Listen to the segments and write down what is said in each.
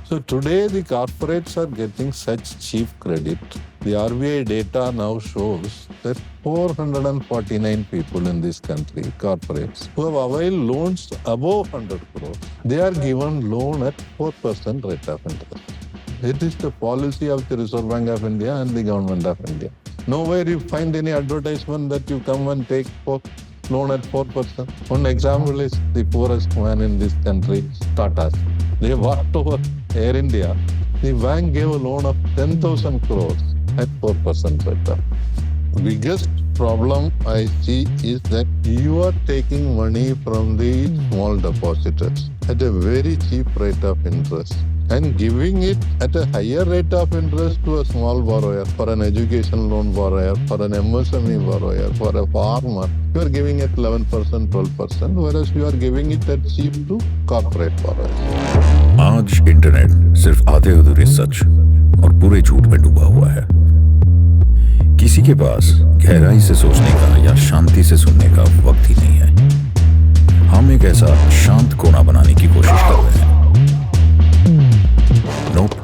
So today the corporates are getting such cheap credit. The RBI data now shows that 449 people in this country, corporates, who have availed loans above 100 crores, they are given loan at 4% rate of interest. It is the policy of the Reserve Bank of India and the Government of India. Nowhere you find any advertisement that you come and take loan at 4%. One example is the poorest man in this country, Tata. They walked over Air India. The bank gave a loan of 10,000 crores at 4% rate. The biggest problem I see is that you are taking money from the small depositors at a very cheap rate of interest and giving it at a higher rate of interest to a small borrower, for an education loan borrower, for an MSME borrower, for a farmer. You are giving it 11%, 12%, whereas you are giving it at cheap to corporate borrowers. आज internet सिर्फ आधे अधूरे सच और पूरे झूठ में डूबा हुआ है। किसी के पास गहराई से सोचने का या शांति से सुनने का वक्त ही नहीं है। हम एक ऐसा शांत कोना बनाने की कोशिश कर रहे हैं। Nope,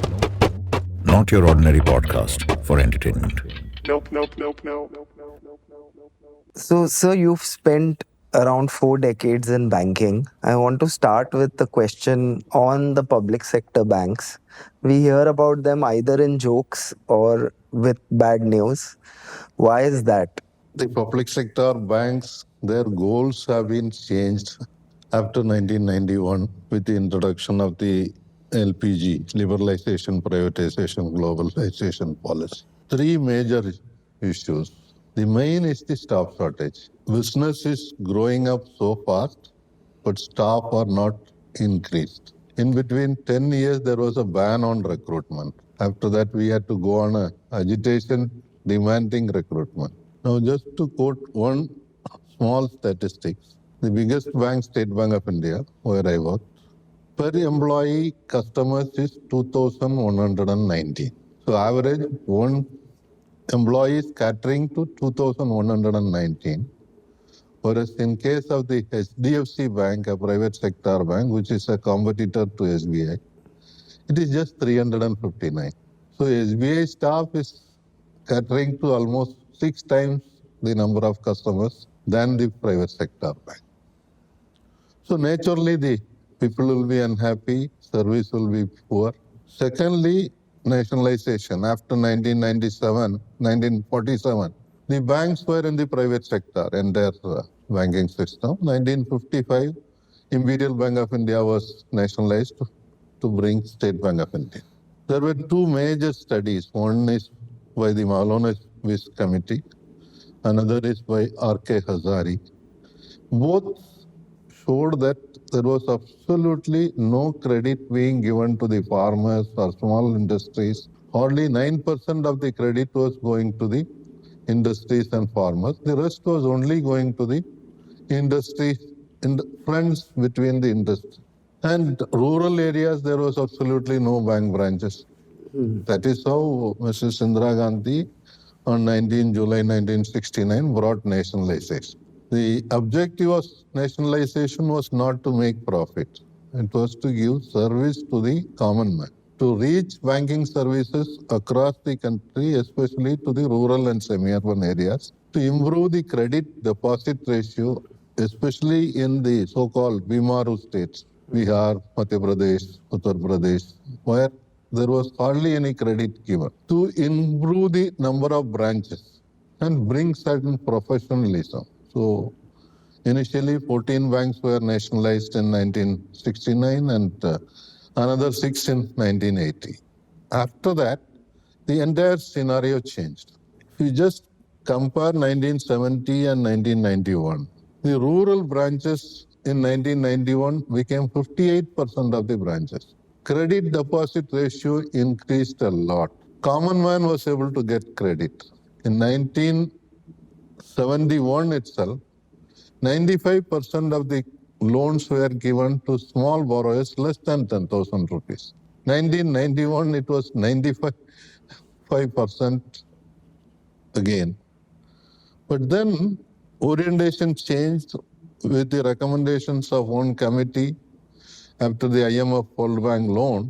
not your ordinary podcast for entertainment. Nope. So, sir, you've spent around 4 decades in banking. I want to start with the question on the public sector banks. We hear about them either in jokes or with bad news. Why is that? The public sector banks, their goals have been changed after 1991 with the introduction of the LPG, liberalization, privatization, globalization policy. 3 major issues. The main is the staff shortage. Business is growing up so fast, but staff are not increased. In between 10 years, there was a ban on recruitment. After that, we had to go on a agitation demanding recruitment. Now, just to quote one small statistics, the biggest bank, State Bank of India, where I work, per employee customers is 2,190. So average one employee is catering to 2,119. Whereas in case of the HDFC Bank, a private sector bank, which is a competitor to SBI, it is just 359. So SBI staff is catering to almost 6 times the number of customers than the private sector bank. So naturally, the people will be unhappy, service will be poor. Secondly, nationalization. After 1947, the banks were in the private sector, entire banking system. 1955, Imperial Bank of India was nationalized to bring State Bank of India. There were 2 major studies. One is by the Malone-Wiss Committee, another is by R.K. Hazari. Both showed that there was absolutely no credit being given to the farmers or small industries. Hardly 9% of the credit was going to the industries and farmers. The rest was only going to the industries, in the friends between the industry. And rural areas, there was absolutely no bank branches. That is how Mrs. Indira Gandhi on 19 July 1969 brought nationalization. The objective of nationalization was not to make profit. It was to give service to the common man, to reach banking services across the country, especially to the rural and semi-urban areas, to improve the credit deposit ratio, especially in the so-called Bimaru states, Bihar, Madhya Pradesh, Uttar Pradesh, where there was hardly any credit given, to improve the number of branches and bring certain professionalism. So initially 14 banks were nationalized in 1969 and another 6 in 1980. After that, the entire scenario changed. If you just compare 1970 and 1991, the rural branches in 1991 became 58% of the branches. Credit deposit ratio increased a lot. Common man was able to get credit. In 1971 itself, 95% of the loans were given to small borrowers less than 10,000 rupees. 1991, it was 95% again. But then orientation changed with the recommendations of one committee after the IMF World Bank loan.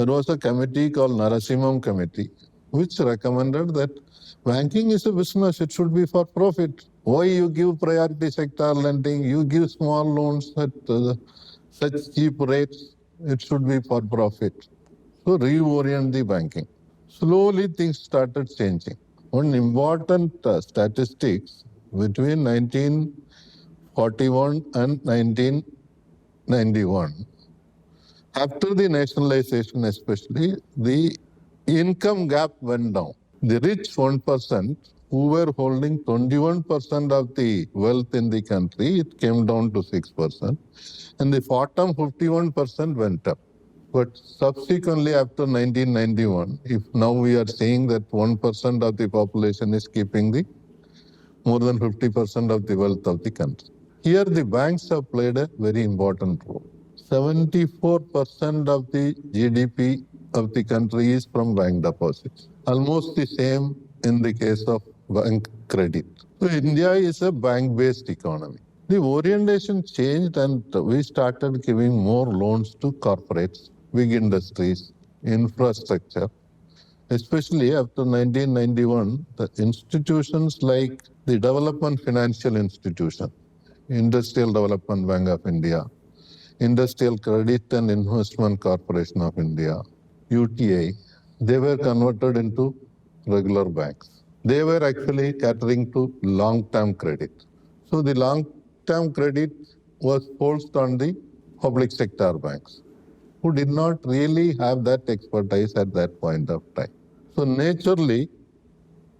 there was a committee called Narasimham Committee, which recommended that banking is a business, it should be for profit. Why you give priority sector lending, you give small loans at such cheap rates, it should be for profit. So reorient the banking. Slowly things started changing. One important statistics between 1941 and 1991, after the nationalization especially, the income gap went down. The rich 1% who were holding 21% of the wealth in the country, it came down to 6%. And the bottom 51% went up. But subsequently after 1991, if now we are saying that 1% of the population is keeping the more than 50% of the wealth of the country. Here the banks have played a very important role. 74% of the GDP of the country is from bank deposits. Almost the same in the case of bank credit. So India is a bank-based economy. The orientation changed and we started giving more loans to corporates, big industries, infrastructure. Especially after 1991, the institutions like the Development Financial Institution, Industrial Development Bank of India, Industrial Credit and Investment Corporation of India, UTI, they were converted into regular banks. They were actually catering to long-term credit. So the long-term credit was forced on the public sector banks, who did not really have that expertise at that point of time. So naturally,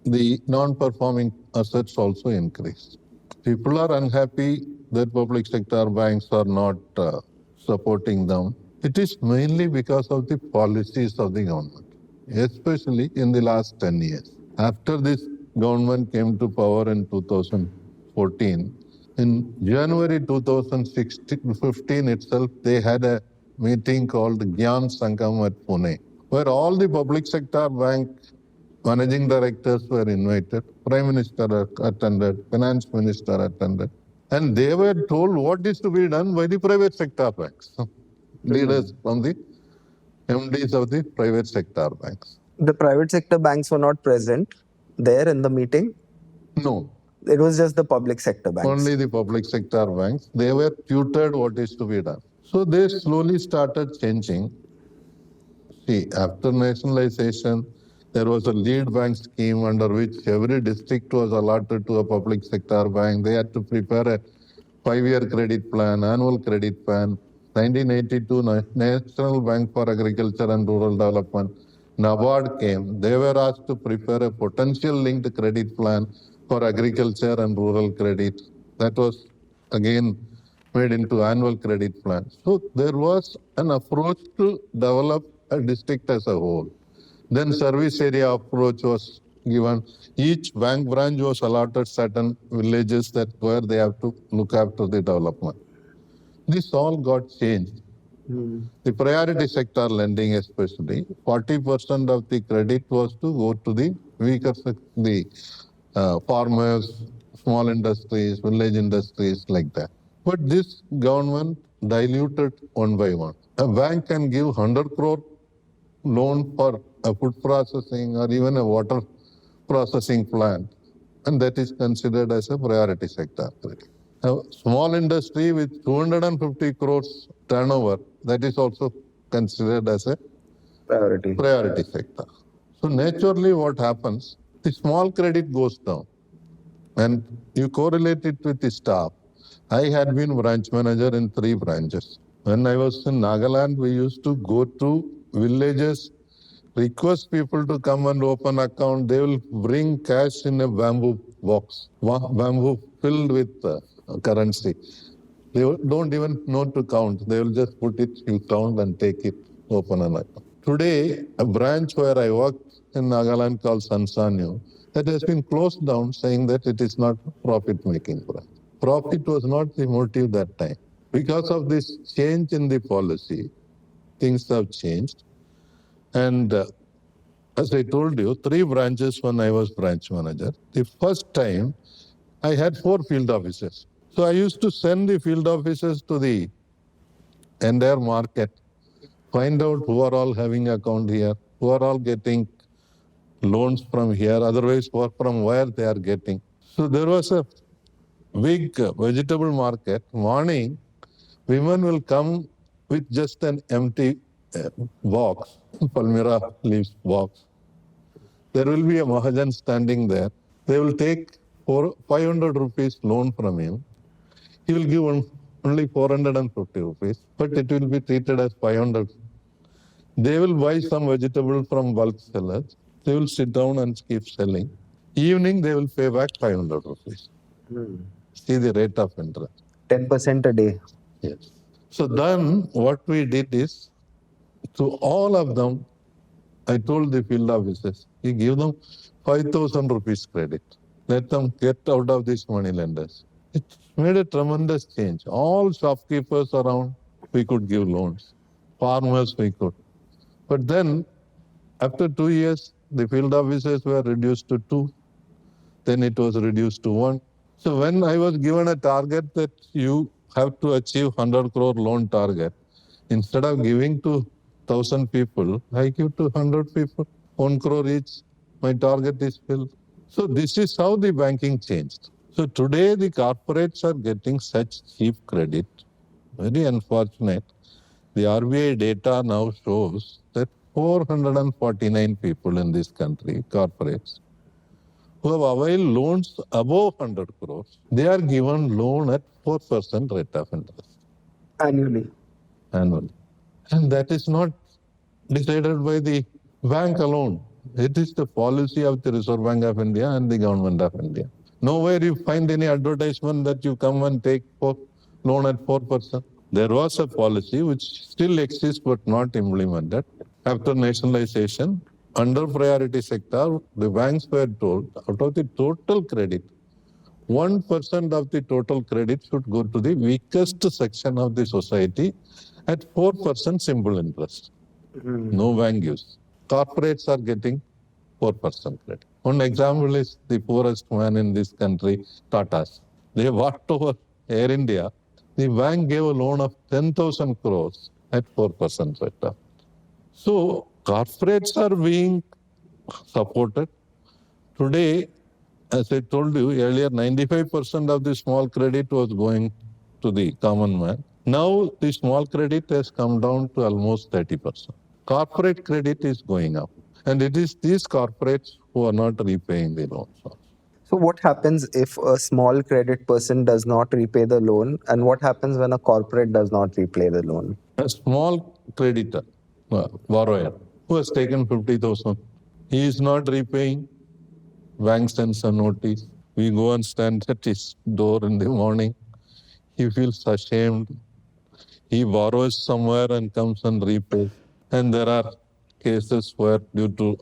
the non-performing assets also increased. People are unhappy that public sector banks are not supporting them. It is mainly because of the policies of the government, especially in the last 10 years. After this government came to power in 2014, in January 2015 itself, they had a meeting called Gyan Sangam at Pune, where all the public sector bank managing directors were invited, Prime Minister attended, Finance Minister attended, and they were told what is to be done by the private sector banks, leaders from the MDs of the private sector banks. The private sector banks were not present there in the meeting. No. It was just the public sector banks. Only the public sector banks. They were tutored what is to be done. So they slowly started changing. See, after nationalization, there was a lead bank scheme under which every district was allotted to a public sector bank. They had to prepare a 5-year credit plan, annual credit plan. 1982, National Bank for Agriculture and Rural Development, NABARD came. They were asked to prepare a potential linked credit plan for agriculture and rural credit. That was again made into annual credit plan. So there was an approach to develop a district as a whole. Then service area approach was given. Each bank branch was allotted certain villages that where they have to look after the development. This all got changed. The priority sector lending especially, 40% of the credit was to go to the weaker, the farmers, small industries, village industries like that. But this government diluted one by one. A bank can give 100 crore loan for a food processing or even a water processing plant, and that is considered as a priority sector credit. A small industry with 250 crores turnover, that is also considered as a priority sector. So naturally what happens, the small credit goes down and you correlate it with the staff. I had been branch manager in 3 branches. When I was in Nagaland, we used to go to villages, request people to come and open account. They will bring cash in a bamboo box, bamboo filled with currency. They don't even know to count. They will just put it, you count and take it, open an account. Today, a branch where I worked in Nagaland called Sansanyo, that has been closed down saying that it is not profit-making branch. Profit was not the motive that time. Because of this change in the policy, things have changed. And as I told you, 3 branches when I was branch manager. The first time, I had 4 field officers. So I used to send the field officers to the entire market find out who are all having account here, who are all getting loans from here, otherwise from where they are getting. So there was a big vegetable market. Morning, women will come with just an empty box, Palmyra leaves box. There will be a Mahajan standing there. They will take 500 rupees loan from him. He will give only 450 rupees, but it will be treated as 500. They will buy some vegetable from bulk sellers. They will sit down and keep selling. Evening, they will pay back 500 rupees. See the rate of interest. 10% a day. Yes. So then what we did is, to all of them, I told the field officers, we give them 5,000 rupees credit. Let them get out of these money lenders. It made a tremendous change. All shopkeepers around, we could give loans. Farmers, we could. But then, after 2 years, the field officers were reduced to 2. Then it was reduced to 1. So when I was given a target that you have to achieve 100 crore loan target, instead of giving to 1,000 people, I give to 100 people, 1 crore each. My target is filled. So this is how the banking changed. So today the corporates are getting such cheap credit. Very unfortunate. The RBI data now shows that 449 people in this country, corporates, who have availed loans above 100 crores, they are given loan at 4% rate of interest Annually. And that is not decided by the bank alone. It is the policy of the Reserve Bank of India and the Government of India. Nowhere you find any advertisement that you come and take loan at 4%. There was a policy which still exists but not implemented. After nationalization, under priority sector, the banks were told out of the total credit, 1% of the total credit should go to the weakest section of the society at 4% simple interest. No bank gives. Corporates are getting 4% credit. One example is the poorest man in this country, Tatas. They walked over Air India. The bank gave a loan of 10,000 crores at 4% rate. So corporates are being supported. Today, as I told you earlier, 95% of the small credit was going to the common man. Now the small credit has come down to almost 30%. Corporate credit is going up. And it is these corporates who are not repaying the loans. So what happens if a small credit person does not repay the loan, and what happens when a corporate does not repay the loan? A small creditor, borrower, who has taken 50,000, he is not repaying. Bank sends a notice. We go and stand at his door in the morning. He feels ashamed. He borrows somewhere and comes and repays. And there are cases where, due to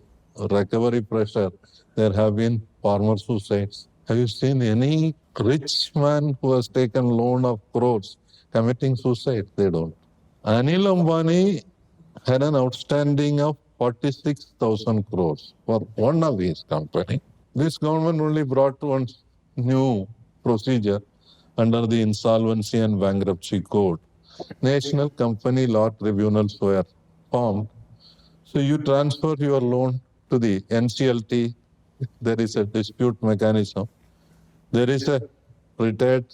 recovery pressure, there have been farmer suicides. Have you seen any rich man who has taken loan of crores committing suicide? They don't. Anil Ambani had an outstanding of 46,000 crores for one of his company. This government only brought one new procedure under the Insolvency and Bankruptcy Code. National Company Law Tribunals were formed. So you transfer your loan to the NCLT. There is a dispute mechanism. There is a retired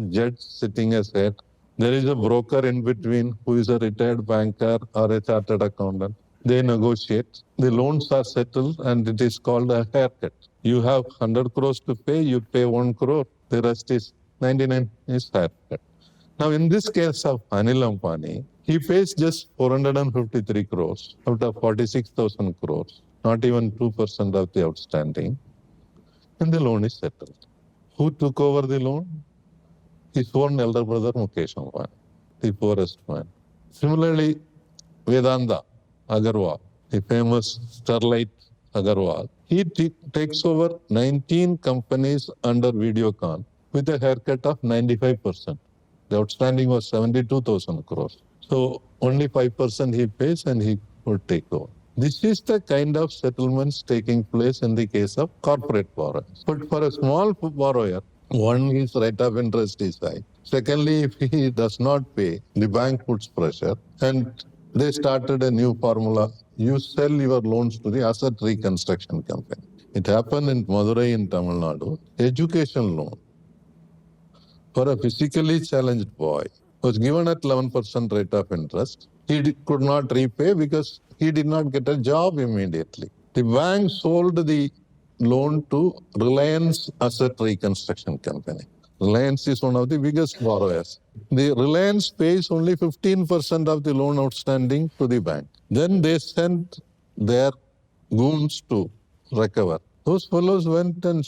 judge sitting as head. There is a broker in between who is a retired banker or a chartered accountant. They negotiate. The loans are settled and it is called a haircut. You have 100 crores to pay, you pay 1 crore. The rest is 99 is haircut. Now in this case of Anil Ambani, he pays just 453 crores out of 46,000 crores, not even 2% of the outstanding, and the loan is settled. Who took over the loan? His own elder brother Mukesh Ambani, the poorest man. Similarly, Vedanta Agarwal, the famous Sterlite Agarwal, he takes over 19 companies under Videocon with a haircut of 95%. The outstanding was 72,000 crores. So only 5% he pays and he would take over. This is the kind of settlements taking place in the case of corporate borrowers. But for a small borrower, one, his rate of interest is high. Secondly, if he does not pay, the bank puts pressure. And they started a new formula. You sell your loans to the asset reconstruction company. It happened in Madurai in Tamil Nadu. Education loan for a physically challenged boy was given at 11% rate of interest. He could not repay because he did not get a job immediately. The bank sold the loan to Reliance Asset Reconstruction Company. Reliance is one of the biggest borrowers. The Reliance pays only 15% of the loan outstanding to the bank. Then they sent their goons to recover. Those fellows went and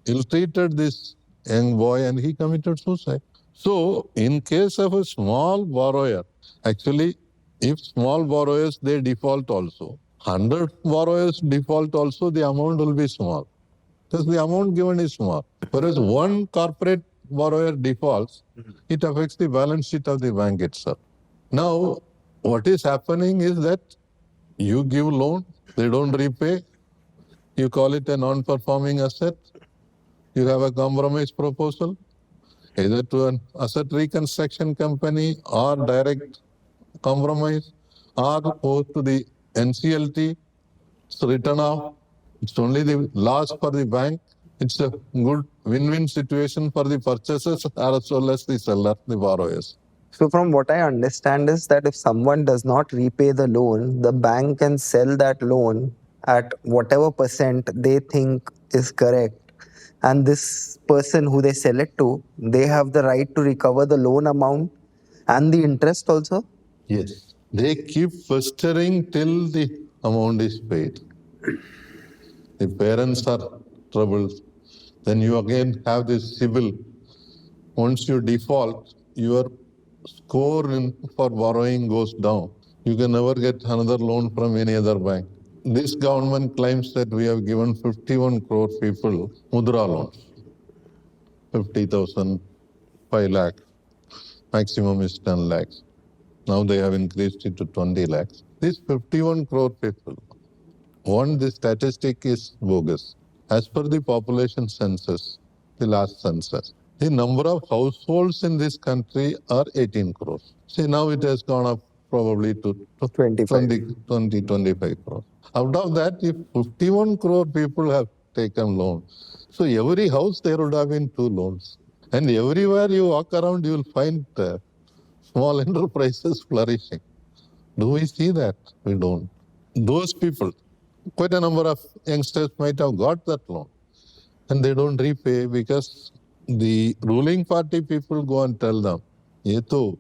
ill-treated this young boy and he committed suicide. So, in case of a small borrower, actually, if small borrowers, they default also. 100 borrowers default also, the amount will be small. Because the amount given is small. Whereas one corporate borrower defaults, it affects the balance sheet of the bank itself. Now, what is happening is that you give loan, they don't repay, you call it a non-performing asset, you have a compromise proposal, either to an asset reconstruction company or direct compromise, or go to the NCLT, it's written off. It's only the loss for the bank. It's a good win-win situation for the purchasers as well as the seller, the borrowers. So, from what I understand, is that if someone does not repay the loan, the bank can sell that loan at whatever percent they think is correct. And this person who they sell it to, they have the right to recover the loan amount and the interest also. Yes. They keep festering till the amount is paid. The parents are troubled. Then you again have this civil. Once you default, your score for borrowing goes down. You can never get another loan from any other bank. This government claims that we have given 51 crore people mudra loans. 50,000, 5 lakh, maximum is 10 lakhs. Now they have increased it to 20 lakhs. These 51 crore people, one, the statistic is bogus. As per the population census, the last census, the number of households in this country are 18 crores. See, now it has gone up probably to 25 crores. Out of that, if 51 crore people have taken loan, so every house there would have been 2 loans. And everywhere you walk around, you will find small enterprises flourishing. Do we see that? We don't. Those people, quite a number of youngsters might have got that loan and they don't repay because the ruling party people go and tell them, ये तो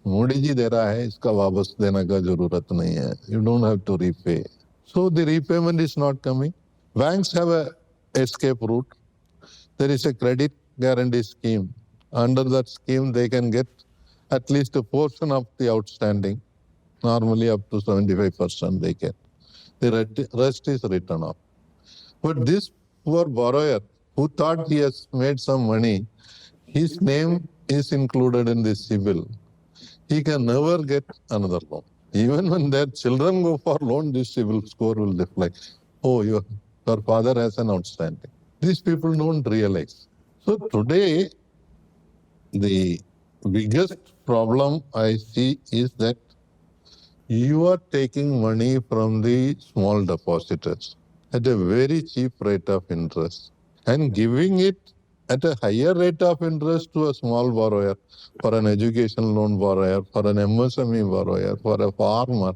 मोदी जी दे रहा है, इसका वापस देने का जरूरत नहीं है. You don't have to repay. So the repayment is not coming. Banks have a escape route. There is a credit guarantee scheme. Under that scheme, they can get at least a portion of the outstanding. Normally up to 75% they get. The rest is written off. But this poor borrower who thought he has made some money, his name is included in this CIBIL. He can never get another loan. Even when their children go for loan, this CIBIL score will reflect, oh, your father has an outstanding. These people don't realize. So today, the biggest problem I see is that you are taking money from the small depositors at a very cheap rate of interest and giving it at a higher rate of interest to a small borrower, for an education loan borrower, for an MSME borrower, for a farmer.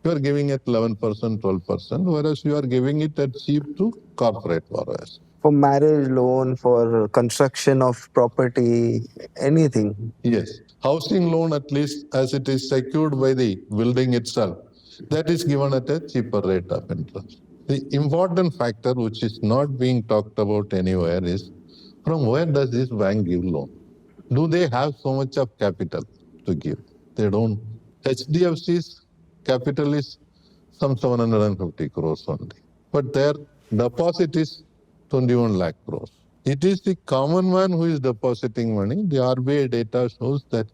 You are giving it 11%, 12%, whereas you are giving it at cheap to corporate borrowers. For marriage loan, for construction of property, anything. Yes. Housing loan, at least as it is secured by the building itself, that is given at a cheaper rate of interest. The important factor which is not being talked about anywhere is, from where does this bank give loan? Do they have so much of capital to give? They don't. HDFC's capital is some 750 crores only. But their deposit is 21 lakh crores. It is the common man who is depositing money. The RBI data shows that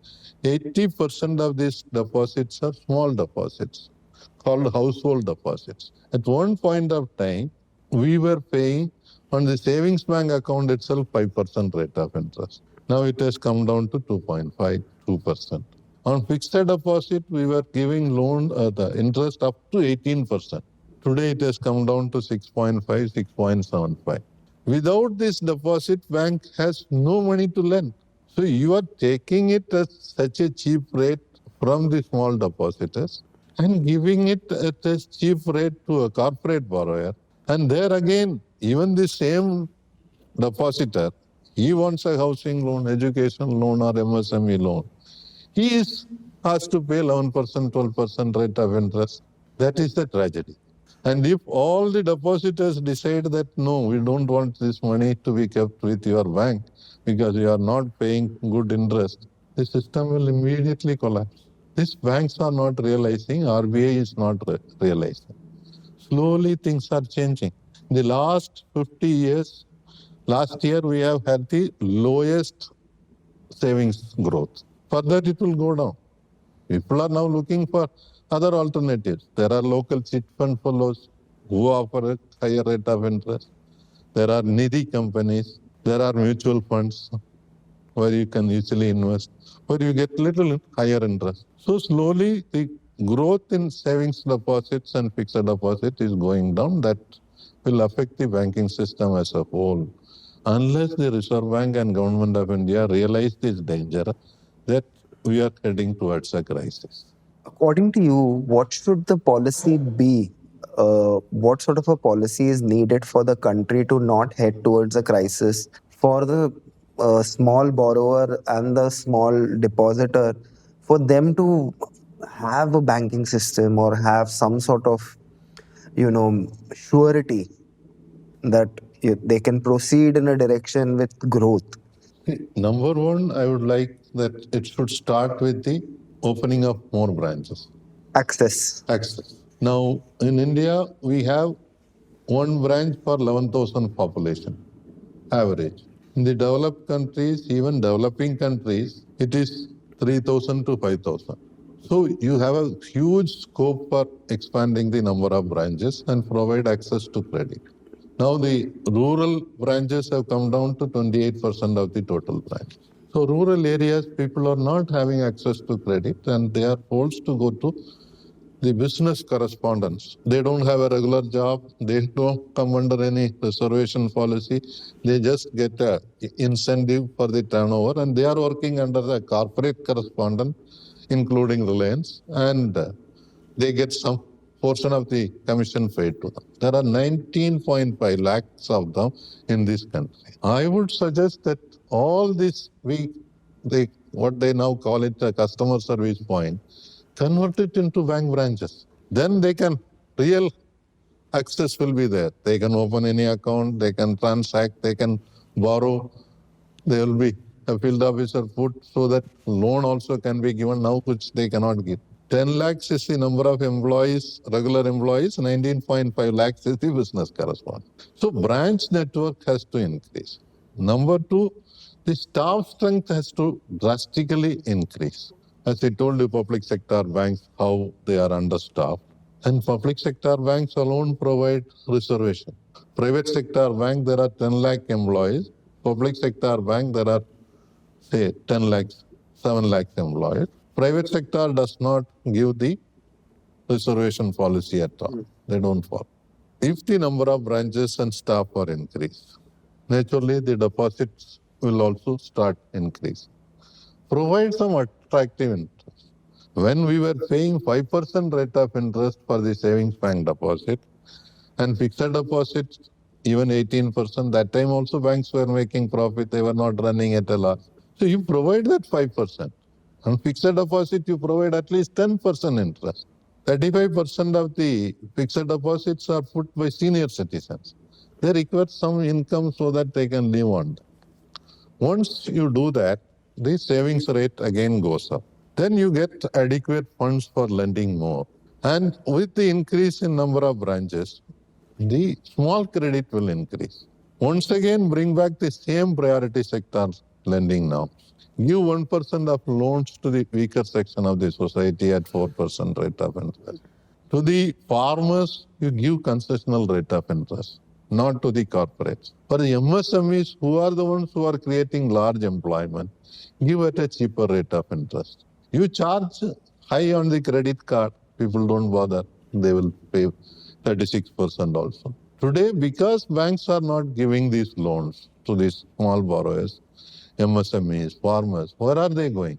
80% of these deposits are small deposits, called household deposits. At one point of time, we were paying on the savings bank account itself 5% rate of interest. Now it has come down to 2.5, 2%. On fixed deposit, we were giving the interest up to 18%. Today it has come down to 6.5, 6.75. Without this deposit, bank has no money to lend. So you are taking it at such a cheap rate from the small depositors and giving it at a cheap rate to a corporate borrower. And there again, even the same depositor, he wants a housing loan, education loan or MSME loan. He is asked to pay 11%, 12% rate of interest. That is the tragedy. And if all the depositors decide that no, we don't want this money to be kept with your bank because you are not paying good interest, the system will immediately collapse. These banks are not realizing, RBI is not realizing. Slowly things are changing. In the last 50 years, last year we have had the lowest savings growth. Further it will go down. People are now looking for other alternatives. There are local chit fund fellows who offer a higher rate of interest. There are nidhi companies. There are mutual funds where you can easily invest, where you get little higher interest. So slowly the growth in savings deposits and fixed deposit is going down. That will affect the banking system as a whole. Unless the Reserve Bank and Government of India realize this danger, that we are heading towards a crisis. According to you, what should the policy be? What sort of a policy is needed for the country to not head towards a crisis? For the small borrower and the small depositor, for them to have a banking system or have some sort of, surety that they can proceed in a direction with growth. Number one, I would like that it should start with the opening of more branches. Access. Now, in India, we have one branch per 11,000 population, average. In the developed countries, even developing countries, it is 3,000 to 5,000. So you have a huge scope for expanding the number of branches and provide access to credit. Now the rural branches have come down to 28% of the total branches. So rural areas, people are not having access to credit and they are forced to go to the business correspondence. They don't have a regular job. They don't come under any reservation policy. They just get an incentive for the turnover and they are working under the corporate correspondent, including Reliance, and they get some portion of the commission paid to them. There are 19.5 lakhs of them in this country. I would suggest that all this, what they now call it a customer service point, convert it into bank branches. Then real access will be there. They can open any account, they can transact, they can borrow. There will be a field officer put so that loan also can be given now, which they cannot give. 10 lakhs is the number of employees, regular employees, 19.5 lakhs is the business correspondent. So branch network has to increase. Number two, the staff strength has to drastically increase. As I told you, public sector banks, how they are understaffed. And public sector banks alone provide reservation. Private sector bank, there are 10 lakh employees. Public sector bank, there are, say, 10 lakhs, 7 lakhs employees. Private sector does not give the reservation policy at all. They don't follow. If the number of branches and staff are increased, naturally the deposits will also start increasing. Provide some attractive interest. When we were paying 5% rate of interest for the savings bank deposit and fixed deposits, even 18%, that time also banks were making profit. They were not running at a loss. So you provide that 5%. On fixed deposit, you provide at least 10% interest. 35% of the fixed deposits are put by senior citizens. They require some income so that they can live on that. Once you do that, the savings rate again goes up. Then you get adequate funds for lending more. And with the increase in number of branches, the small credit will increase. Once again, bring back the same priority sector lending now. Give 1% of loans to the weaker section of the society at 4% rate of interest. To the farmers, you give concessional rate of interest, not to the corporates. For the MSMEs, who are the ones who are creating large employment, give at a cheaper rate of interest. You charge high on the credit card, people don't bother. They will pay 36% also. Today, because banks are not giving these loans to these small borrowers, MSMEs, farmers, where are they going?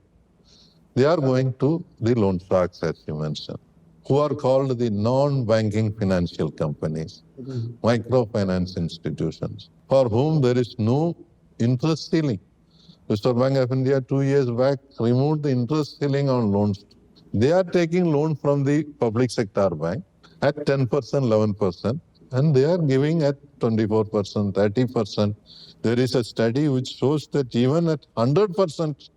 They are going to the loan sharks, as you mentioned, who are called the non-banking financial companies, microfinance institutions, for whom there is no interest ceiling. Reserve Bank of India 2 years back removed the interest ceiling on loans. They are taking loan from the public sector bank at 10%, 11%, and they are giving at 24%, 30%. There is a study which shows that even at 100%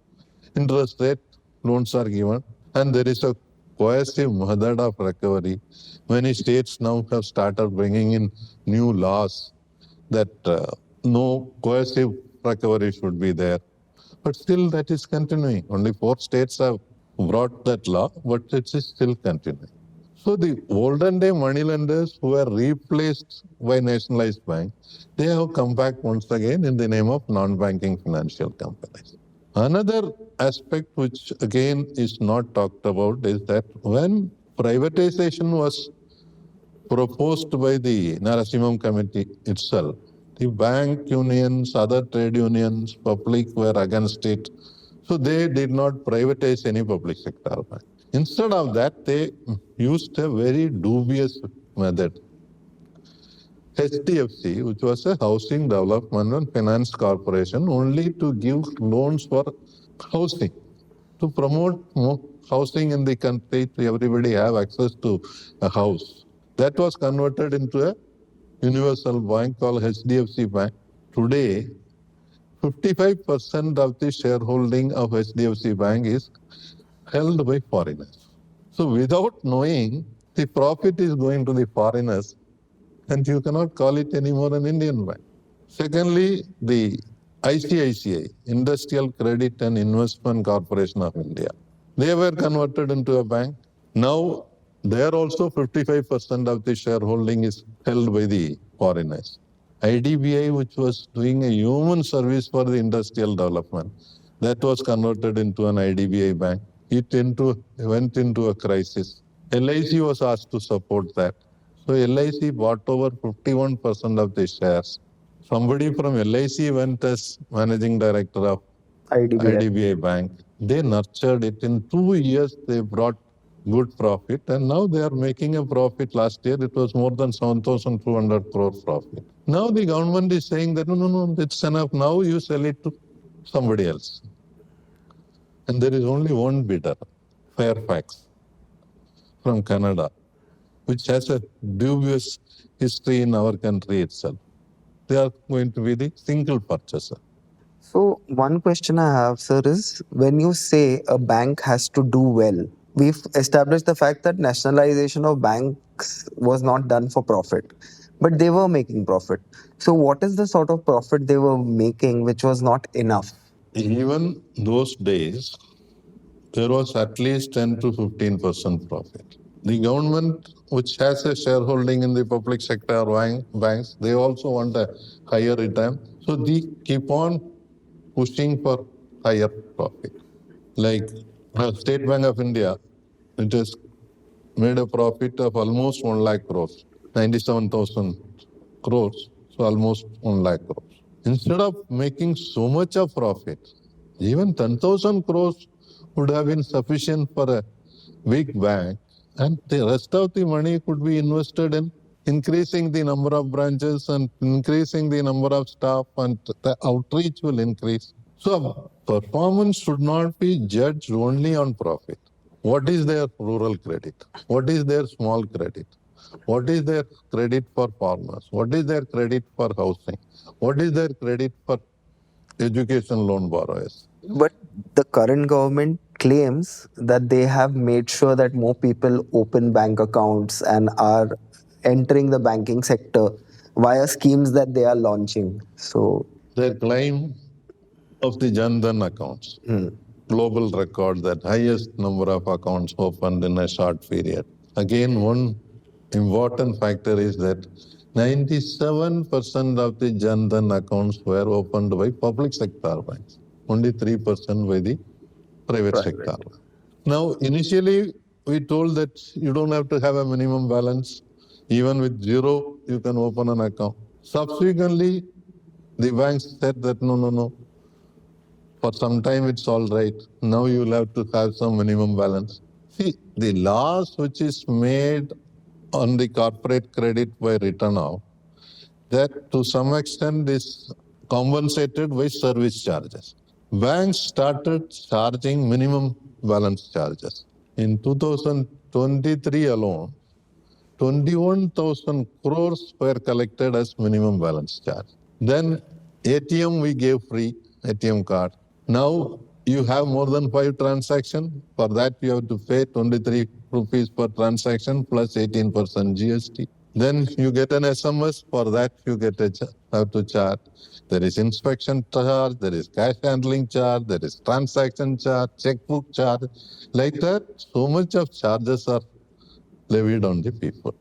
interest rate, loans are given, and there is a coercive method of recovery. Many states now have started bringing in new laws that no coercive recovery should be there. But still that is continuing. Only 4 states have brought that law, but it is still continuing. So the olden day moneylenders who were replaced by nationalized banks, they have come back once again in the name of non-banking financial companies. Another aspect which again is not talked about is that when privatization was proposed by the Narasimham Committee itself, the bank unions, other trade unions, public were against it. So they did not privatize any public sector bank. Instead of that, they used a very dubious method. HDFC, which was a Housing Development and Finance Corporation, only to give loans for housing, to promote housing in the country, to everybody have access to a house. That was converted into a universal bank called HDFC Bank. Today, 55% of the shareholding of HDFC Bank is held by foreigners. So without knowing, the profit is going to the foreigners, and you cannot call it anymore an Indian bank. Secondly, the ICICI, Industrial Credit and Investment Corporation of India, they were converted into a bank. Now, there also 55% of the shareholding is held by the foreigners. IDBI, which was doing a human service for the industrial development, that was converted into an IDBI bank. It went into a crisis. LIC was asked to support that. So LIC bought over 51% of the shares. Somebody from LIC went as managing director of IDBI Bank. They nurtured it. In 2 years, they brought good profit, and now they are making a profit. Last year, it was more than 7,200 crore profit. Now the government is saying that, no, it's enough. Now you sell it to somebody else. And there is only one bidder, Fairfax, from Canada, which has a dubious history in our country itself. They are going to be the single purchaser. So, one question I have, sir, is when you say a bank has to do well, we've established the fact that nationalization of banks was not done for profit, but they were making profit. So, what is the sort of profit they were making which was not enough? Even those days, there was at least 10 to 15% profit. The government, which has a shareholding in the public sector banks, they also want a higher return. So they keep on pushing for higher profit. Like State Bank of India, it has made a profit of almost 1 lakh crores, 97,000 crores, so almost 1 lakh crores. Instead of making so much of profit, even 10,000 crores would have been sufficient for a big bank, and the rest of the money could be invested in increasing the number of branches and increasing the number of staff, and the outreach will increase. So performance should not be judged only on profit. What is their rural credit? What is their small credit? What is their credit for farmers? What is their credit for housing? What is their credit for education loan borrowers? But the current government claims that they have made sure that more people open bank accounts and are entering the banking sector via schemes that they are launching. So, their claim of the Jan Dhan accounts, global record, that highest number of accounts opened in a short period. Again, one important factor is that 97% of the Jan Dhan accounts were opened by public sector banks, only 3% by the private sector. Now, initially, we told that you don't have to have a minimum balance. Even with zero, you can open an account. Subsequently, the banks said that no. For some time, it's all right. Now you will have to have some minimum balance. See, the laws which is made on the corporate credit by written off, that to some extent is compensated by service charges. Banks started charging minimum balance charges. In 2023 alone, 21,000 crores were collected as minimum balance charge. Then ATM we gave free, ATM card. Now you have more than 5 transactions. For that you have to pay 23 rupees per transaction plus 18% GST. Then you get an SMS. For that you have to charge. There is inspection charge, there is cash handling charge, there is transaction charge, checkbook charge. Like that, so much of charges are levied on the people.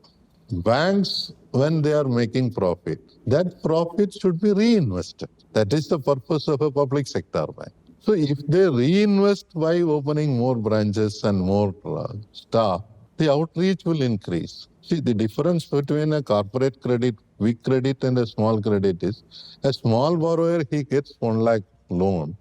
Banks, when they are making profit, that profit should be reinvested. That is the purpose of a public sector bank. So if they reinvest by opening more branches and more staff, the outreach will increase. See, the difference between a corporate credit, big credit and a small credit is, a small borrower, he gets 1 lakh loan.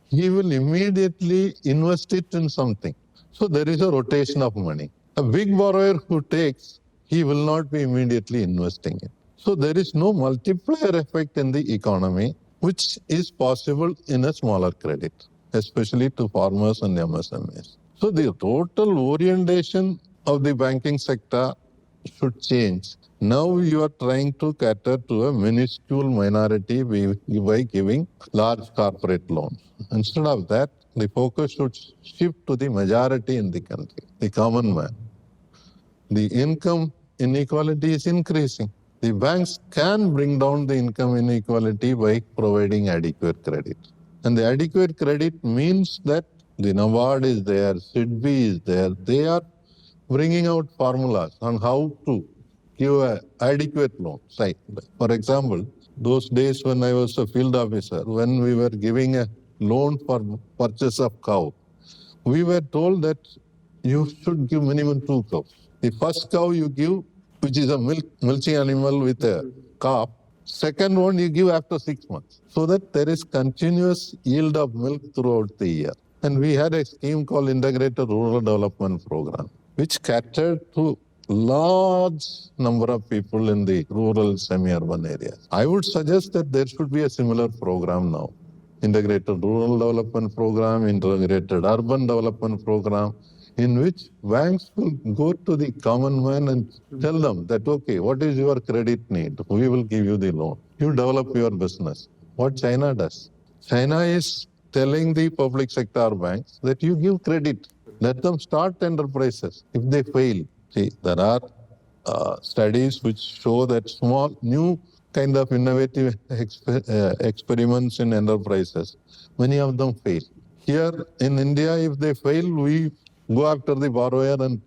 He will immediately invest it in something. So there is a rotation of money. A big borrower who takes, he will not be immediately investing it. So there is no multiplier effect in the economy, which is possible in a smaller credit, especially to farmers and MSMEs. So the total orientation of the banking sector should change. Now you are trying to cater to a minuscule minority by giving large corporate loans. Instead of that, the focus should shift to the majority in the country, the common man. The income inequality is increasing. The banks can bring down the income inequality by providing adequate credit. And the adequate credit means that the NABARD is there, SIDBI is there. They are bringing out formulas on how to give an adequate loan. For example, those days when I was a field officer, when we were giving a loan for purchase of cow, we were told that you should give minimum 2 cows. The first cow you give, which is a milking animal with a calf. Second one you give after 6 months, so that there is continuous yield of milk throughout the year. And we had a scheme called Integrated Rural Development Program, which catered to large number of people in the rural semi-urban areas. I would suggest that there should be a similar program now. Integrated Rural Development Program, Integrated Urban Development Program, in which banks will go to the common man and tell them that, okay, what is your credit need? We will give you the loan. You develop your business. What China does? China is telling the public sector banks that you give credit. Let them start enterprises. If they fail, see, there are studies which show that small, new kind of innovative experiments in enterprises, many of them fail. Here in India, if they fail, we go after the borrower and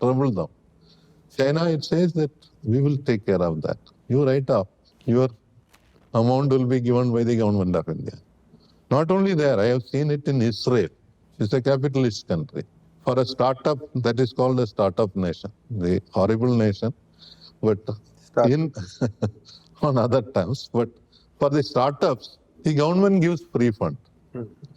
trouble them. China, it says that we will take care of that. You write off. Your amount will be given by the government of India. Not only there, I have seen it in Israel. It's a capitalist country. For a startup, that is called a startup nation, the horrible nation. But on other terms, but for the startups, the government gives free fund.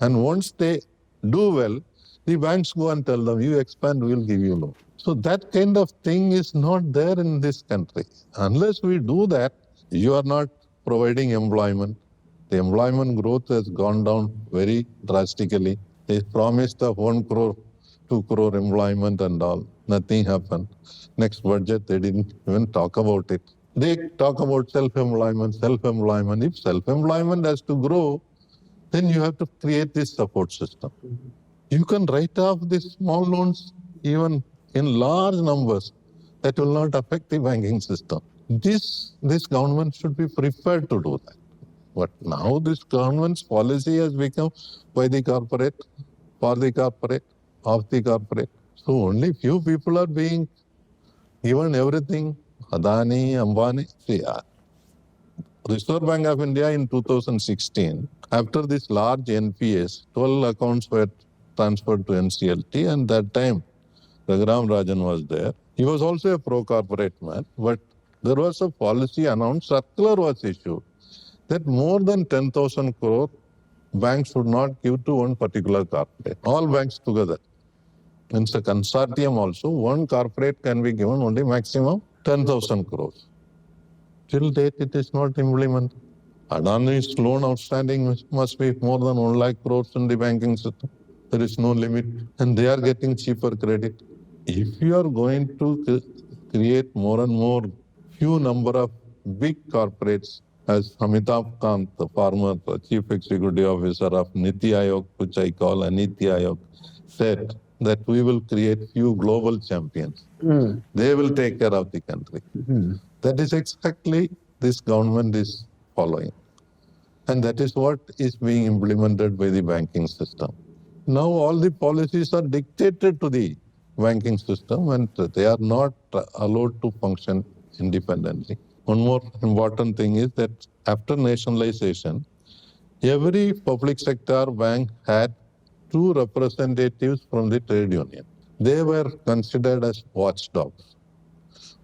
And once they do well, the banks go and tell them, you expand, we will give you loan. So that kind of thing is not there in this country. Unless we do that, you are not providing employment. The employment growth has gone down very drastically. They promised of 1 crore, 2 crore employment and all. Nothing happened. Next budget, they didn't even talk about it. They talk about self-employment. If self-employment has to grow, then you have to create this support system. You can write off these small loans even in large numbers. That will not affect the banking system. This government should be prepared to do that. But now this government's policy has become by the corporate, for the corporate, of the corporate. So only few people are being given everything. Adani, Ambani. See, Reserve Bank of India in 2016, after this large NPS, 12 accounts were transferred to NCLT, and that time Raghuram Rajan was there. He was also a pro-corporate man, but there was a policy announced, circular was issued, that more than 10,000 crore banks would not give to one particular corporate. All banks together. Means a consortium also, one corporate can be given only maximum 10,000 crores. Till date, it is not implemented. Adani's loan outstanding must be more than 1 lakh crores in the banking system. There is no limit, and they are getting cheaper credit. If you are going to create more and more few number of big corporates, as Amitabh Kant, the former chief executive officer of Niti Aayog, which I call a Niti Aayog, said that we will create few global champions. They will take care of the country. That is exactly this government is following. And that is what is being implemented by the banking system. Now all the policies are dictated to the banking system and they are not allowed to function independently. One more important thing is that after nationalization, every public sector bank had 2 representatives from the trade union. They were considered as watchdogs.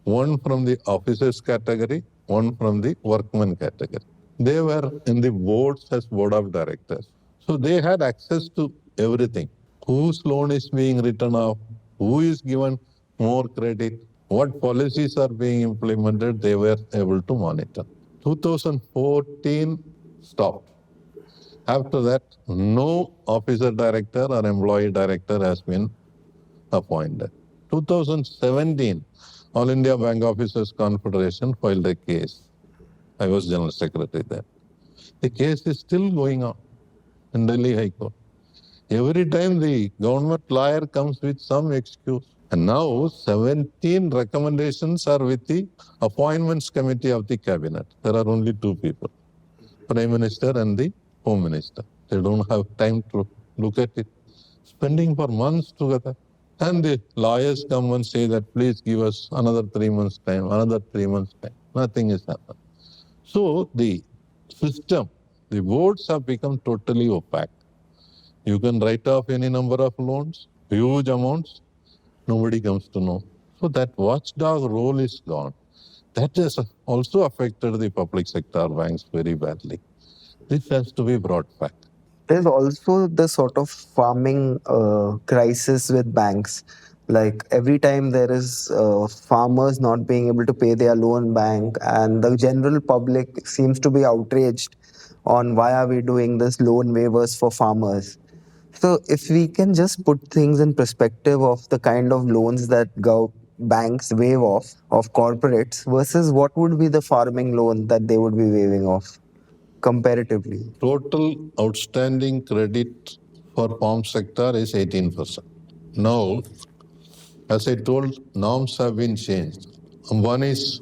One from the officers category, one from the workman category. They were in the boards as board of directors. So they had access to everything. Whose loan is being written off, who is given more credit, what policies are being implemented, they were able to monitor. 2014 stopped. After that, no officer director or employee director has been appointed. 2017, All India Bank Officers Confederation filed a case. I was General Secretary there. The case is still going on in Delhi High Court. Every time the government lawyer comes with some excuse. And now 17 recommendations are with the Appointments Committee of the Cabinet. There are only 2 people, Prime Minister and the Home Minister. They don't have time to look at it. Spending for months together. And the lawyers come and say that please give us another 3 months time, another 3 months time. Nothing is happening. So the system, the boards have become totally opaque. You can write off any number of loans, huge amounts, nobody comes to know. So that watchdog role is gone. That has also affected the public sector banks very badly. This has to be brought back. There's also the sort of farming crisis with banks. Like every time there is farmers not being able to pay their loan bank, and the general public seems to be outraged on why are we doing this loan waivers for farmers. So if we can just put things in perspective of the kind of loans that banks waive off of corporates versus what would be the farming loan that they would be waiving off comparatively. Total outstanding credit for farm sector is 18%. Now, as I told, norms have been changed. One is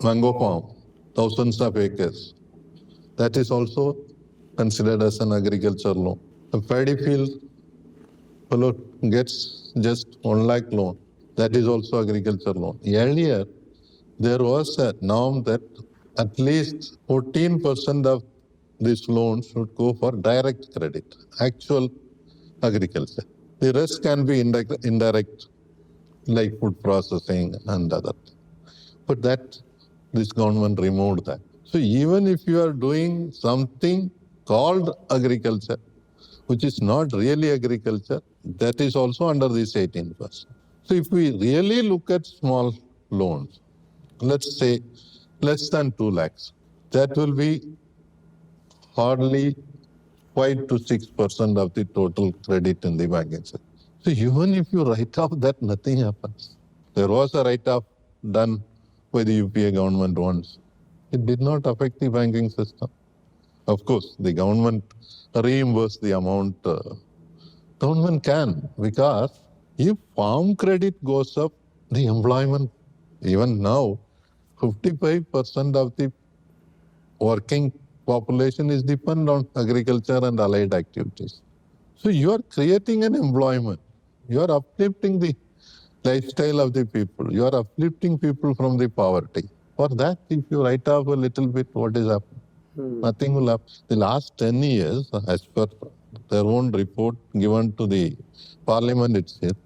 mango farm, thousands of acres. That is also considered as an agriculture loan. A paddy field fellow gets just 1 lakh loan. That is also agriculture loan. Earlier, there was a norm that at least 14% of these loans should go for direct credit, actual agriculture. The rest can be indirect, like food processing and other things. But this government removed that. So even if you are doing something called agriculture, which is not really agriculture, that is also under this 18%. So if we really look at small loans, let's say less than 2 lakhs, that will be hardly 5 to 6% of the total credit in the banking sector. So even if you write off that, nothing happens. There was a write-off done by the UPA government once. It did not affect the banking system. Of course, the government reimburse the amount. Government can, because if farm credit goes up, the employment, even now, 55% of the working population is dependent on agriculture and allied activities. So you are creating an employment. You are uplifting the lifestyle of the people. You are uplifting people from the poverty. For that, if you write off a little bit, what is happening? Nothing will happen. The last 10 years, as per their own report given to the parliament itself,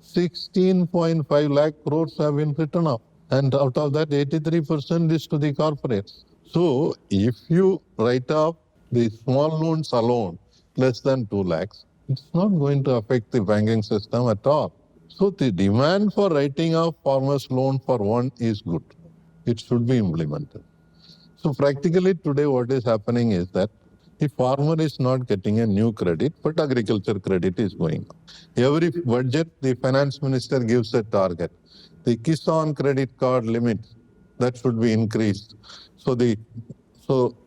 16.5 lakh crores have been written off. And out of that, 83% is to the corporates. So if you write off the small loans alone, less than 2 lakhs, it's not going to affect the banking system at all. So the demand for writing off farmers' loan for one is good. It should be implemented. So practically today what is happening is that the farmer is not getting a new credit, but agriculture credit is going up. Every budget, the finance minister gives a target. The Kisan credit card limit, that should be increased. So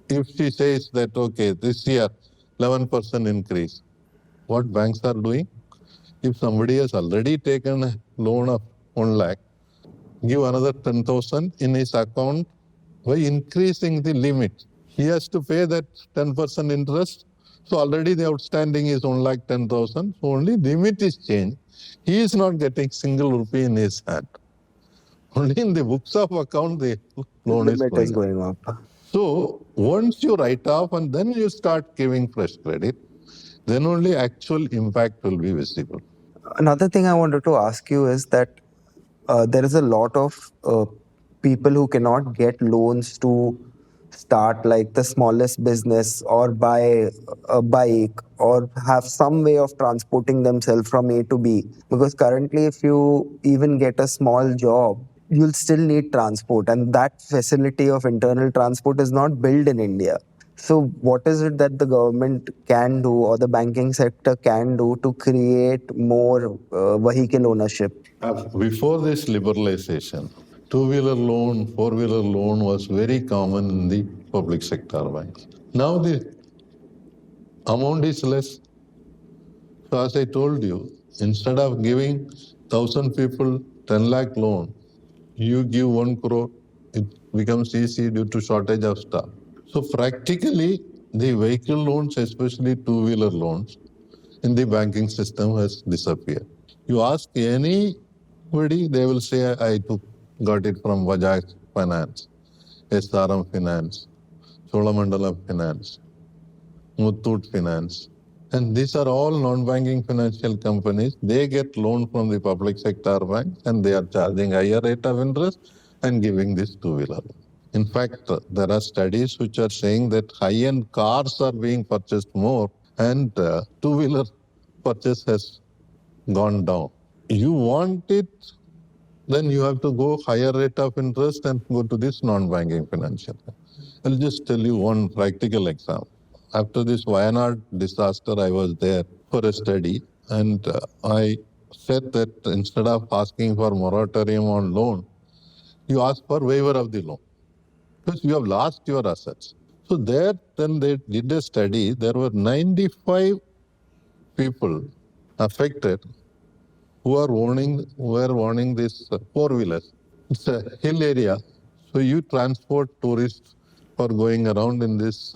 if she says that, okay, this year, 11% increase, what banks are doing? If somebody has already taken a loan of 1 lakh, give another 10,000 in his account by increasing the limit. He has to pay that 10% interest. So already the outstanding is 1,10,000. So only limit is changed. He is not getting single rupee in his hand. Only in the books of account the loan is Limit is going going up. up. So once you write off and then you start giving fresh credit, then only actual impact will be visible. Another thing I wanted to ask you is that there is a lot of people who cannot get loans to start like the smallest business or buy a bike or have some way of transporting themselves from A to B. Because currently, if you even get a small job, you'll still need transport, and that facility of internal transport is not built in India. So, what is it that the government can do or the banking sector can do to create more vehicle ownership? Before this liberalization, two-wheeler loan, four-wheeler loan was very common in the public sector banks. Now the amount is less. So as I told you, instead of giving 1,000 people 10 lakh loan, you give 1 crore, it becomes easy due to shortage of staff. So practically, the vehicle loans, especially two-wheeler loans, in the banking system has disappeared. You ask anybody, they will say, I got it from Bajaj Finance, SRM Finance, Cholamandalam Finance, Muthoot Finance. And these are all non-banking financial companies. They get loan from the public sector banks and they are charging higher rate of interest and giving this two-wheeler. In fact, there are studies which are saying that high-end cars are being purchased more and two-wheeler purchase has gone down. You want it, then you have to go higher rate of interest and go to this non-banking financial. I'll just tell you one practical example. After this Wayanad disaster, I was there for a study and I said that instead of asking for moratorium on loan, you ask for waiver of the loan because you have lost your assets. So there, then they did a study. There were 95 people affected who were owning this four-wheelers. It's a hill area, so you transport tourists for going around in this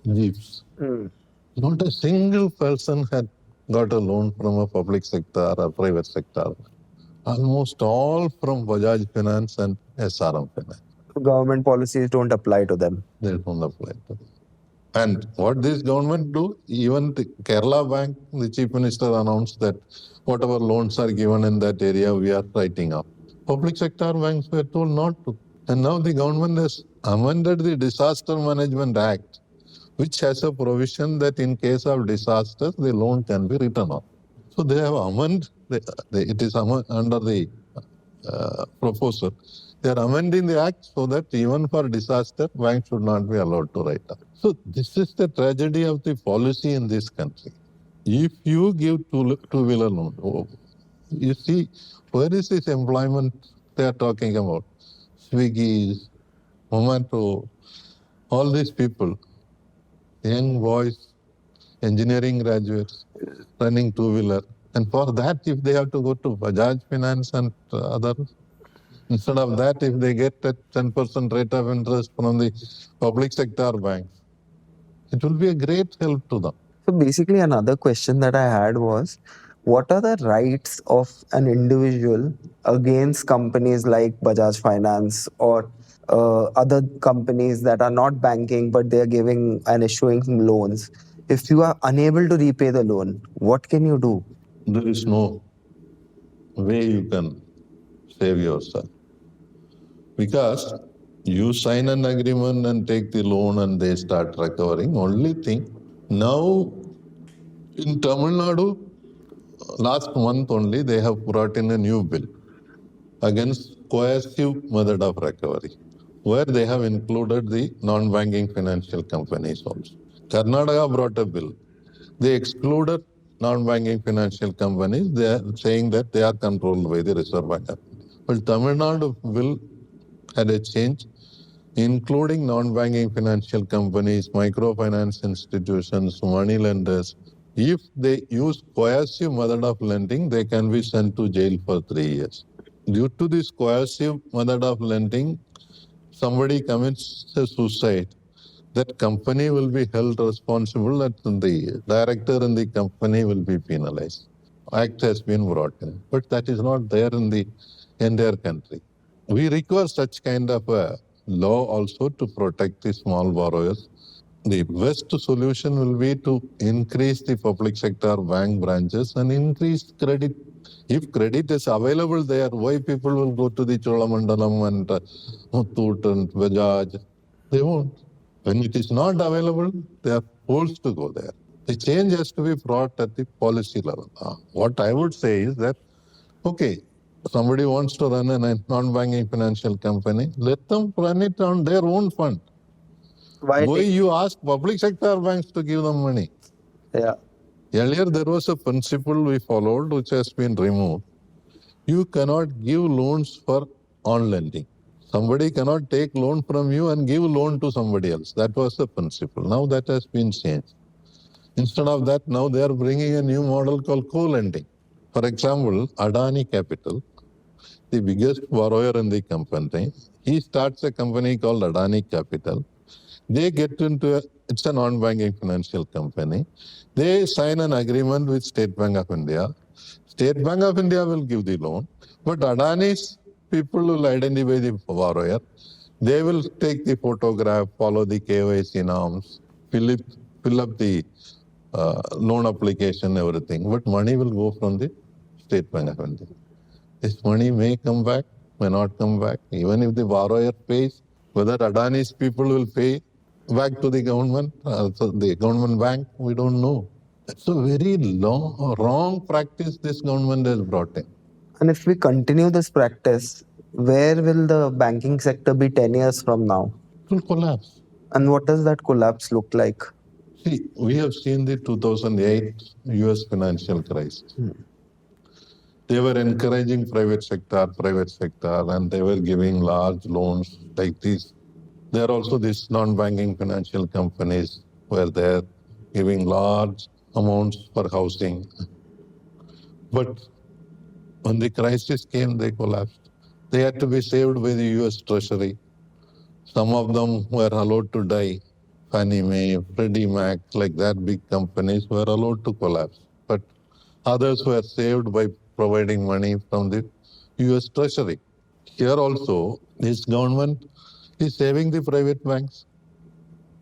jeeps. Not a single person had got a loan from a public sector or private sector. Almost all from Bajaj Finance and SRM Finance. Government policies don't apply to them. They don't apply to them. And what this government do, even the Kerala Bank, the Chief Minister announced that whatever loans are given in that area, we are writing up. Public sector banks were told not to. And now the government has amended the Disaster Management Act, which has a provision that in case of disasters, the loan can be written off. So they have amended, it is under the proposal. They are amending the act so that even for disaster, banks should not be allowed to write off. So this is the tragedy of the policy in this country. If you give two-wheeler loan, you see, where is this employment they are talking about? Swiggy, Zomato, all these people, young boys, engineering graduates, running two-wheeler. And for that, if they have to go to Bajaj Finance and others, instead of that, if they get a 10% rate of interest from the public sector banks, it will be a great help to them. So basically, another question that I had was, what are the rights of an individual against companies like Bajaj Finance or other companies that are not banking but they are giving and issuing loans? If you are unable to repay the loan, what can you do? There is no way you can save yourself. Because you sign an agreement and take the loan and they start recovering. Only thing, now in Tamil Nadu, last month only, they have brought in a new bill against coercive method of recovery, where they have included the non-banking financial companies also. Karnataka brought a bill. They excluded non-banking financial companies. They are saying that they are controlled by the Reserve Bank. But Tamil Nadu bill had a change, including non-banking financial companies, microfinance institutions, money lenders. If they use coercive method of lending, they can be sent to jail for 3 years. Due to this coercive method of lending, somebody commits a suicide, that company will be held responsible and the director in the company will be penalized. Act has been brought in, but that is not there in the entire country. We require such kind of a law also to protect the small borrowers. The best solution will be to increase the public sector bank branches and increase credit. If credit is available there, why people will go to the Cholamandalam and Muthoot and Bajaj? They won't. When it is not available, they are forced to go there. The change has to be brought at the policy level. What I would say is that, okay, somebody wants to run a non-banking financial company, let them run it on their own fund. Why you ask public sector banks to give them money? Yeah. Earlier, there was a principle we followed which has been removed. You cannot give loans for on lending. Somebody cannot take loan from you and give loan to somebody else. That was the principle. Now that has been changed. Instead of that, now they are bringing a new model called co-lending. For example, Adani Capital, the biggest borrower in the company, he starts a company called Adani Capital. They get into it's a non-banking financial company. They sign an agreement with State Bank of India. State Bank of India will give the loan, but Adani's people will identify the borrower. They will take the photograph, follow the KYC norms, fill up the loan application, everything. But money will go from the State Bank of India. This money may come back, may not come back. Even if the borrower pays, whether Adani's people will pay back to the government, so the government bank, we don't know. It's a very wrong practice this government has brought in. And if we continue this practice, where will the banking sector be 10 years from now? It will collapse. And what does that collapse look like? See, we have seen the 2008 US financial crisis. They were encouraging private sector, and they were giving large loans like this. There are also these non-banking financial companies where they're giving large amounts for housing. But when the crisis came, they collapsed. They had to be saved by the US Treasury. Some of them were allowed to die. Fannie Mae, Freddie Mac, like that, big companies were allowed to collapse. But others were saved by providing money from the US Treasury. Here also, this government is saving the private banks.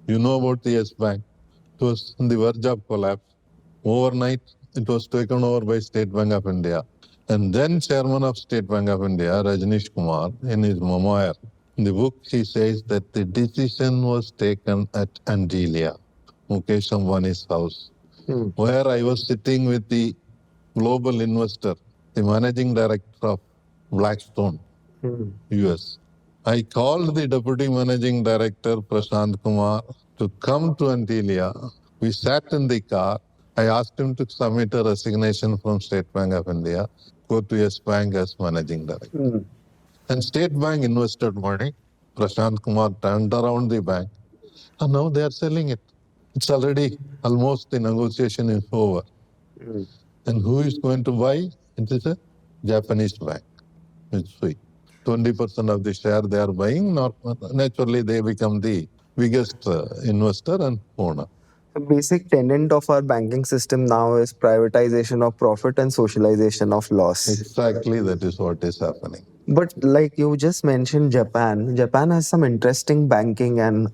You know about the Yes Bank. It was on the verge of collapse. Overnight, it was taken over by State Bank of India. And then Chairman of State Bank of India, Rajneesh Kumar, in his memoir, in the book, he says that the decision was taken at Antilia, Mukesh Ambani's house, where I was sitting with the global investor, the managing director of Blackstone, US. I called the deputy managing director, Prashant Kumar, to come to Antilia. We sat in the car. I asked him to submit a resignation from State Bank of India, go to Yes Bank as managing director. And State Bank invested money. Prashant Kumar turned around the bank. And now they are selling it. It's already almost the negotiation is over. And who is going to buy? It is a Japanese bank. It's free. 20% of the share they are buying. Naturally, they become the biggest investor and owner. The basic tenet of our banking system now is privatization of profit and socialization of loss. Exactly, that is what is happening. But like you just mentioned, Japan has some interesting banking and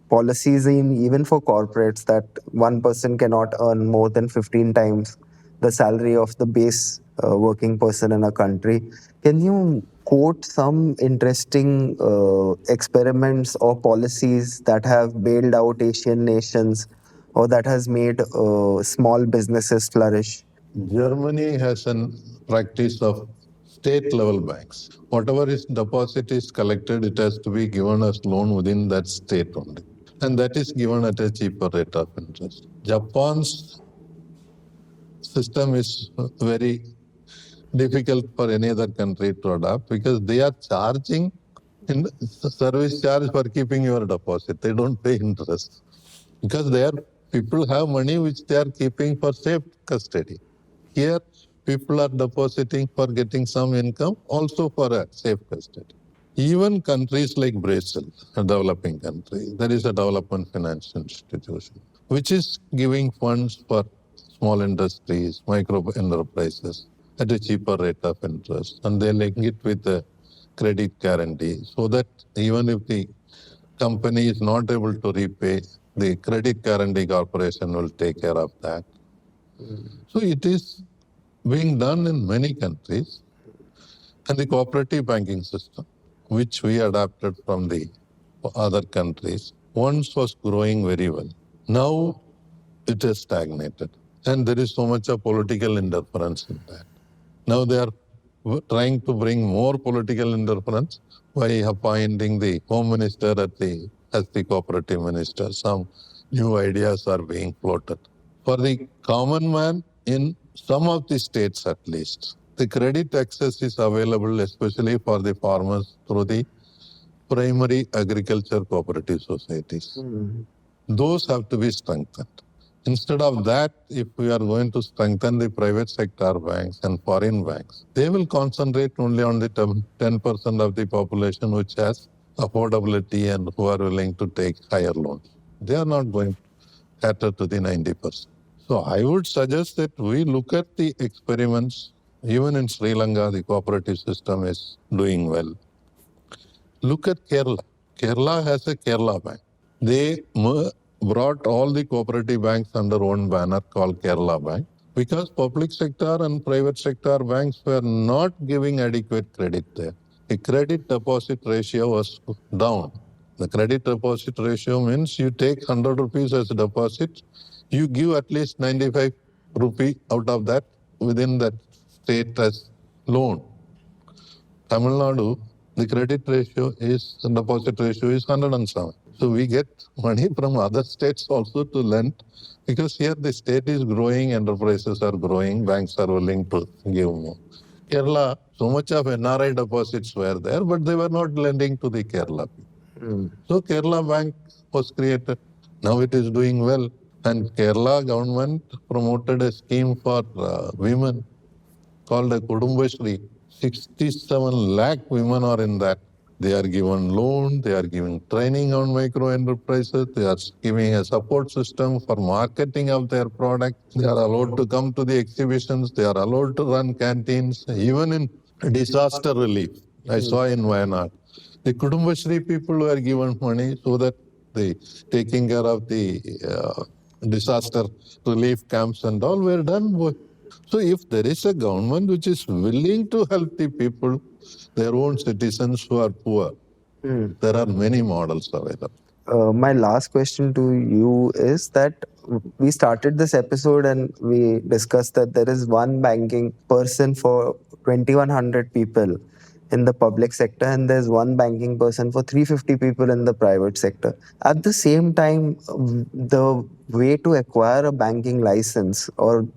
policies even for corporates that one person cannot earn more than 15 times the salary of the base working person in a country. Can you quote some interesting experiments or policies that have bailed out Asian nations or that has made small businesses flourish? Germany has a practice of state level banks. Whatever is deposit is collected, it has to be given as loan within that state only. And that is given at a cheaper rate of interest. Japan's system is very difficult for any other country to adopt because they are charging in service charge for keeping your deposit. They don't pay interest because their people have money which they are keeping for safe custody. Here, people are depositing for getting some income, also for a safe custody. Even countries like Brazil, a developing country, there is a development finance institution, which is giving funds for small industries, micro enterprises at a cheaper rate of interest. And they link it with a credit guarantee so that even if the company is not able to repay, the credit guarantee corporation will take care of that. So it is being done in many countries. And the cooperative banking system, which we adapted from the other countries, once was growing very well. Now it has stagnated. And there is so much of political interference in that. Now they are trying to bring more political interference by appointing the home minister as the cooperative minister. Some new ideas are being floated. For the common man, in some of the states at least, the credit access is available especially for the farmers through the primary agriculture cooperative societies. Those have to be strengthened. Instead of that, if we are going to strengthen the private sector banks and foreign banks, they will concentrate only on the 10% of the population which has affordability and who are willing to take higher loans. They are not going to cater to the 90%. So I would suggest that we look at the experiments. Even in Sri Lanka, the cooperative system is doing well. Look at Kerala. Kerala has a Kerala bank. They brought all the cooperative banks under one banner called Kerala Bank because public sector and private sector banks were not giving adequate credit there. The credit deposit ratio was down. The credit deposit ratio means you take 100 rupees as a deposit, you give at least 95 rupee out of that within that state as loan. Tamil Nadu, the credit ratio is, the deposit ratio is 107. So we get money from other states also to lend because here the state is growing, enterprises are growing, banks are willing to give more. Kerala, so much of NRI deposits were there, but they were not lending to the Kerala people. So Kerala Bank was created. Now it is doing well. And Kerala government promoted a scheme for women called a Kudumbashri. 67 lakh women are in that. They are given loan, they are giving training on micro enterprises, they are giving a support system for marketing of their product. They are allowed to come to the exhibitions, they are allowed to run canteens, even in disaster relief. I saw in Wayanad. The Kudumbashri people were given money so that the taking care of the disaster relief camps and all were done. So if there is a government which is willing to help the people, their own citizens who are poor, there are many models available. My last question to you is that we started this episode and we discussed that there is one banking person for 2,100 people in the public sector and there's one banking person for 350 people in the private sector. At the same time, the way to acquire a banking license or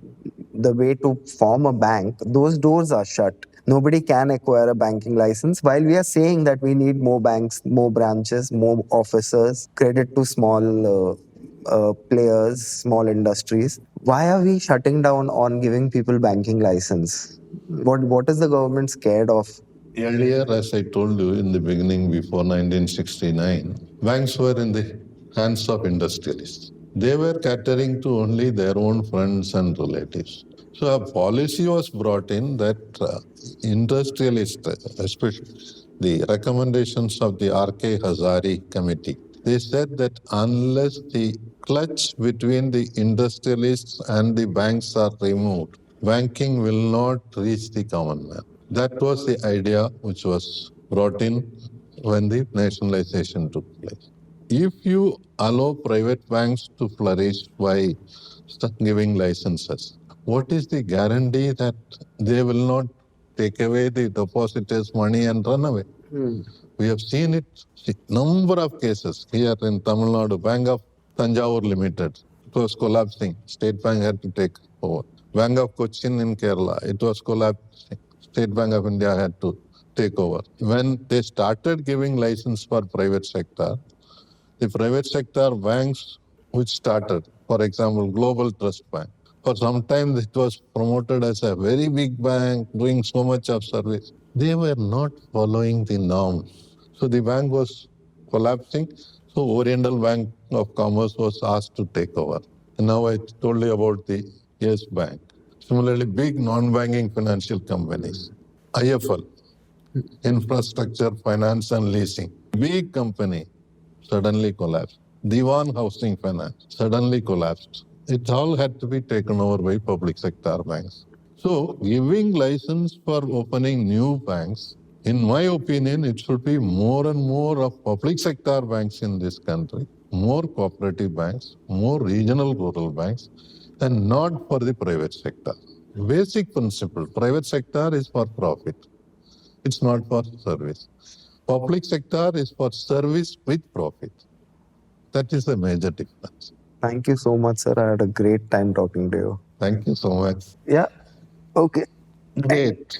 the way to form a bank, those doors are shut. Nobody can acquire a banking license. While we are saying that we need more banks, more branches, more officers, credit to small players, small industries, why are we shutting down on giving people banking license? What is the government scared of? Earlier, as I told you in the beginning, before 1969, banks were in the hands of industrialists. They were catering to only their own friends and relatives. So a policy was brought in that industrialists, especially the recommendations of the R.K. Hazari committee, They said that unless the clutch between the industrialists and the banks are removed, banking will not reach the common man. That was the idea which was brought in when the nationalization took place. If you allow private banks to flourish by giving licenses, what is the guarantee that they will not take away the depositors' money and run away? We have seen it, number of cases here in Tamil Nadu, Bank of Tanjavur Limited. It was collapsing. State Bank had to take over. Bank of Cochin in Kerala, it was collapsing. State Bank of India had to take over. When they started giving license for private sector, the private sector banks which started, for example, Global Trust Bank, for some time it was promoted as a very big bank doing so much of service. They were not following the norms. So the bank was collapsing. So Oriental Bank of Commerce was asked to take over. And now I told you about the Yes Bank. Similarly, big non-banking financial companies, IFL, infrastructure, finance and leasing, big company, suddenly collapsed. Diwan Housing Finance suddenly collapsed. It all had to be taken over by public sector banks. So giving license for opening new banks, in my opinion, it should be more and more of public sector banks in this country, more cooperative banks, more regional rural banks, and not for the private sector. Basic principle, private sector is for profit. It's not for service. Public sector is for service with profit. That is a major difference. Thank you so much, sir. I had a great time talking to you. Thank you so much. Yeah. Okay. Great.